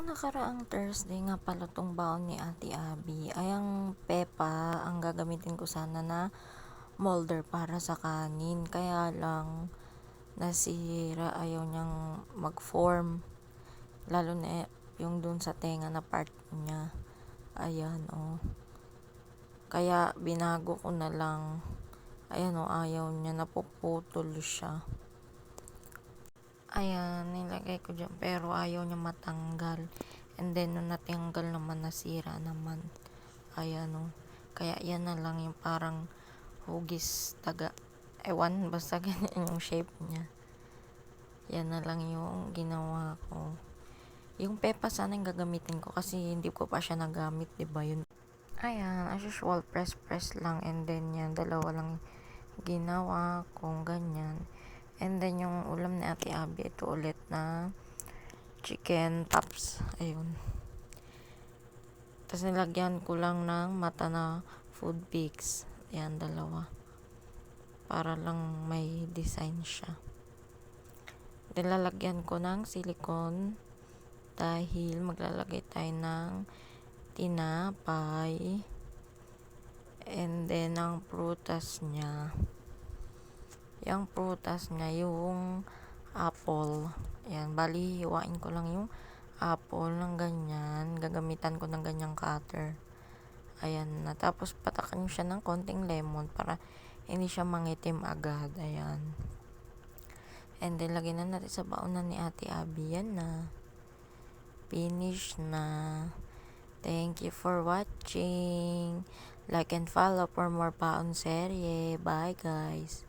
nakaraang Thursday nga pala tong baon ni Ate Abby ay ang pepa ang gagamitin ko sana na molder para sa kanin. Kaya lang nasira, ayaw niyang mag-form. Lalo na yung dun sa tenga na part niya. Ayan Kaya binago ko na lang. Ayan ayaw niya, napuputol siya. Ayan, nilagay ko dyan pero ayaw niya matanggal. And then, nung natanggal naman, nasira naman. Ayan Kaya yan na lang yung parang hugis taga. Ewan, basta ganyan yung shape niya. Yan na lang yung ginawa ko. Yung pepa sana yung gagamitin ko kasi hindi ko pa siya nagamit, diba yun? Ayan, as usual, press lang. And then yan, dalawa lang ginawa kong ganyan. And then yung ulam ni Ate Abby, ito ulit na chicken tops. Ayun. Tapos nilagyan ko lang ng mata na food pics. Ayan, dalawa. Para lang may design siya. Nilalagyan ko ng silicone dahil maglalagay tayo ng tinapay. And then, ang prutas niya. Yung prutas niya, yung apple. Ayan, bali, hiwain ko lang yung apple ng ganyan. Gagamitan ko ng ganyang cutter. Ayan na. Tapos, patakan nyo siya ng konting lemon para hindi siya mangitim agad. Ayan. And then, lagyan na natin sa baonan ni Ate Abby. Yan na. Finish na. Thank you for watching. Like and follow for more baon serye. Bye, guys.